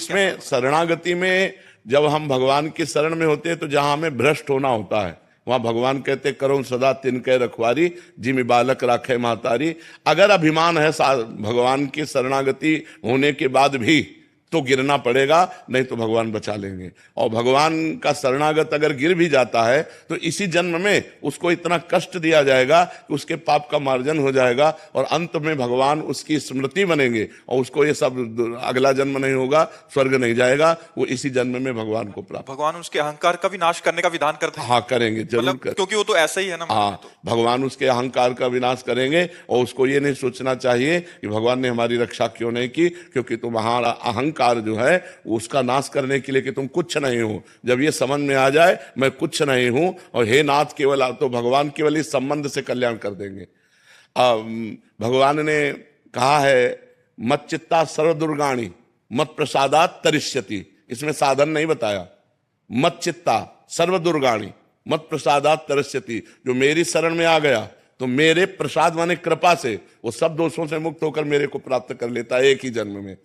इसमें शरणागति में जब हम भगवान की शरण में होते हैं तो जहां हमें भ्रष्ट होना होता है वहां भगवान कहते करो सदा तिनके रखवारी जिमि बालक राखे महतारी। अगर अभिमान है भगवान की शरणागति होने के बाद भी तो गिरना पड़ेगा, नहीं तो भगवान बचा लेंगे। और भगवान का शरणागत अगर गिर भी जाता है तो इसी जन्म में उसको इतना कष्ट दिया जाएगा कि उसके पाप का मार्जन हो जाएगा और अंत में भगवान उसकी स्मृति बनेंगे और उसको ये सब अगला जन्म नहीं होगा, स्वर्ग नहीं जाएगा, वो इसी जन्म में भगवान को प्राप्त। भगवान उसके अहंकार का भी नाश करने का विधान करते हैं। हाँ करेंगे, जरूर क्योंकि वो तो ऐसा ही है ना। हाँ, भगवान उसके अहंकार का विनाश करेंगे और उसको ये नहीं सोचना चाहिए कि भगवान ने हमारी रक्षा क्यों नहीं की, क्योंकि तुम्हारा अहंकार जो है उसका नाश करने के लिए कि तुम कुछ नहीं हो। जब ये समझ में आ जाए मैं कुछ नहीं हूं और हे नाथ केवल, तो भगवान केवल इस संबंध से कल्याण कर देंगे। भगवान ने कहा है मत चित्ता सर्वदुर्गाणी मत प्रसादात तरिष्यति, इसमें साधन नहीं बताया। मत चित्ता सर्वदुर्गाणी मत प्रसादात तरिष्यति, जो मेरी शरण में आ गया तो मेरे प्रसाद माने कृपा से वो सब दोषों से मुक्त होकर मेरे को प्राप्त कर लेता है एक ही जन्म में।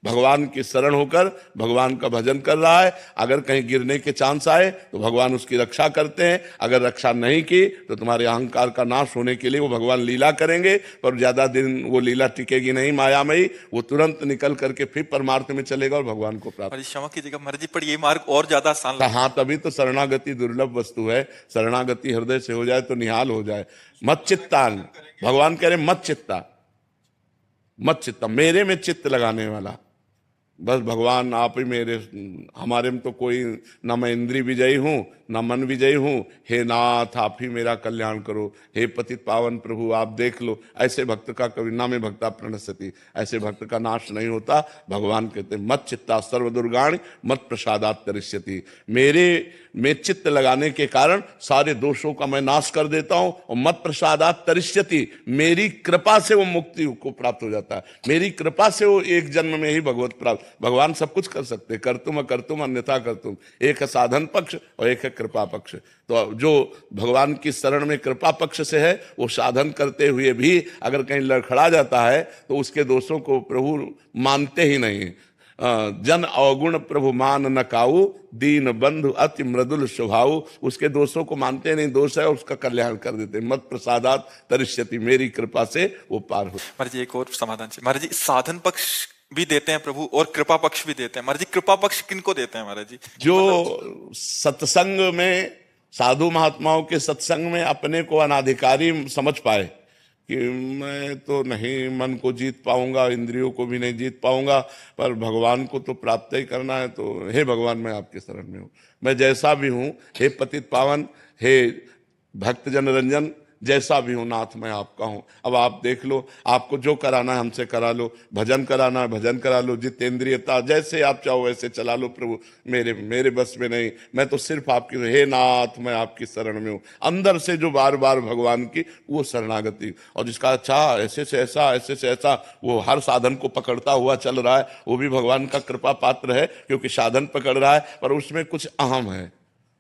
भगवान की शरण होकर भगवान का भजन कर रहा है, अगर कहीं गिरने के चांस आए तो भगवान उसकी रक्षा करते हैं। अगर रक्षा नहीं की तो तुम्हारे अहंकार का नाश होने के लिए वो भगवान लीला करेंगे, पर ज्यादा दिन वो लीला टिकेगी नहीं मायामयी, वो तुरंत निकल करके फिर परमार्थ में चलेगा और भगवान को प्राप्त। क्षमा कीजिएगा मर्जी पर ये मार्ग और ज्यादा आसान। हाँ, तभी तो शरणागति दुर्लभ वस्तु है। शरणागति हृदय से हो जाए तो निहाल हो जाए। मत चित्तान, भगवान कह रहे मत चित्ता, मत चित्ता, मेरे में चित्त लगाने वाला। बस भगवान आप ही मेरे, हमारे में तो कोई ना मैं इंद्रिय विजयी हूं ना मन विजयी हूं। हे नाथ आप ही मेरा कल्याण करो, हे पतित पावन प्रभु आप देख लो। ऐसे भक्त का कभी ना में भक्ता प्रणश्यति, ऐसे भक्त का नाश नहीं होता। भगवान कहते मत चित्ता सर्वदुर्गाणी मत प्रसादात तरिष्यति, मेरे में चित्त लगाने के कारण सारे दोषों का मैं नाश कर देता हूं और मत प्रसादात तरिष्यति, मेरी कृपा से वो मुक्ति को प्राप्त हो जाता है। मेरी कृपा से वो एक जन्म में ही भगवत प्राप्त। भगवान सब कुछ कर सकते, कर्तुम अकर्तुम अन्यथा कर्तुम, एक है साधन पक्ष और एक है कृपा पक्ष। तो जो भगवान की शरण में कृपा पक्ष से है वो साधन करते हुए भी अगर कहीं लड़खड़ा जाता है तो उसके दोषों को प्रभु मानते ही नहीं। जन अवगुण प्रभु मान न काऊ, दीन बंधु अति मृदुल स्वभाव, उसके दोषों को मानते नहीं, दोष है उसका कल्याण कर देते। मत प्रसादात तरिष्यति, मेरी कृपा से वो पार हो। महाराज जी एक और समाधान चाहिए। महाराज जी साधन पक्ष भी देते हैं प्रभु और कृपा पक्ष भी देते हैं। महाराज जी कृपा पक्ष किनको देते हैं महाराज जी? जो सत्संग में, साधु महात्माओं के सत्संग में अपने को अनाधिकारी समझ पाए कि मैं तो नहीं मन को जीत पाऊंगा, इंद्रियों को भी नहीं जीत पाऊंगा, पर भगवान को तो प्राप्त ही करना है, तो हे भगवान मैं आपके शरण में हूँ, मैं जैसा भी हूँ, हे पतित पावन, हे भक्त जन रंजन, जैसा भी हूं नाथ मैं आपका हूं। अब आप देख लो, आपको जो कराना है हमसे करा लो, भजन कराना है भजन करा लो, जितेंद्रियता जैसे आप चाहो वैसे चला लो प्रभु, मेरे बस में नहीं, मैं तो सिर्फ आपकी, हे नाथ मैं आपकी शरण में हूं। अंदर से जो बार बार भगवान की वो शरणागति, और जिसका अच्छा ऐसे से ऐसा ऐसे से ऐसा वो हर साधन को पकड़ता हुआ चल रहा है, वो भी भगवान का कृपा पात्र है, क्योंकि साधन पकड़ रहा है पर उसमें कुछ अहम है,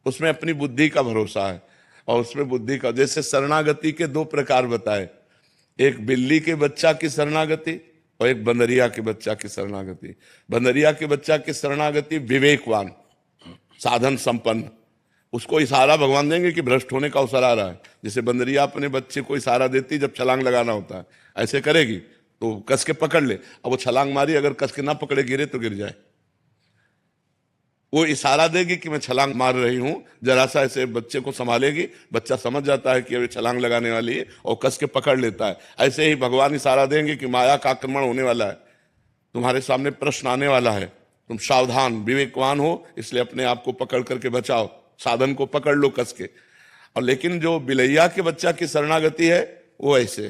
उसमें अपनी बुद्धि का भरोसा है और उसमें बुद्धि का। जैसे शरणागति के दो प्रकार बताए, एक बिल्ली के बच्चा की शरणागति और एक बंदरिया के बच्चा की शरणागति। बंदरिया के बच्चा की शरणागति विवेकवान, साधन संपन्न, उसको इशारा भगवान देंगे कि भ्रष्ट होने का अवसर आ रहा है। जैसे बंदरिया अपने बच्चे को इशारा देती जब छलांग लगाना होता है, ऐसे करेगी तो कस के पकड़ ले, अब वो छलांग मारी, अगर कस के ना पकड़े गिरे तो गिर जाए। वो इशारा देगी कि मैं छलांग मार रही हूं, जरा सा ऐसे बच्चे को संभालेगी, बच्चा समझ जाता है कि अभी छलांग लगाने वाली है और कस के पकड़ लेता है। ऐसे ही भगवान इशारा देंगे कि माया का आक्रमण होने वाला है, तुम्हारे सामने प्रश्न आने वाला है, तुम सावधान विवेकवान हो, इसलिए अपने आप को पकड़ करके बचाओ, साधन को पकड़ लो कस के। और लेकिन जो बिलैया के बच्चा की शरणागति है वो ऐसे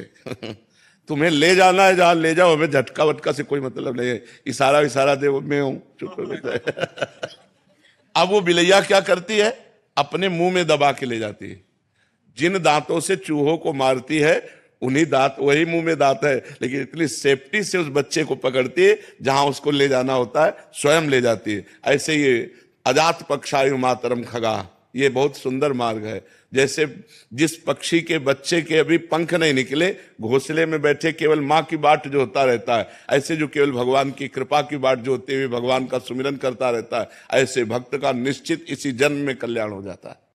तुम्हें ले जाना है जहां ले जाओ, हमें झटका वटका से कोई मतलब नहीं है, इशारा दे मैं हूं, चुप। अब वो बिलैया क्या करती है, अपने मुंह में दबा के ले जाती है। जिन दांतों से चूहों को मारती है उन्हीं दांत, वही मुंह में दांत है, लेकिन इतनी सेफ्टी से उस बच्चे को पकड़ती है, जहां उसको ले जाना होता है स्वयं ले जाती है। ऐसे ये अजात पक्षायु मातरम खगा, ये बहुत सुंदर मार्ग है। जैसे जिस पक्षी के बच्चे के अभी पंख नहीं निकले, घोंसले में बैठे केवल माँ की बाट जो होता रहता है, ऐसे जो केवल भगवान की कृपा की बाट जो होते हुए भगवान का सुमिरन करता रहता है, ऐसे भक्त का निश्चित इसी जन्म में कल्याण हो जाता है।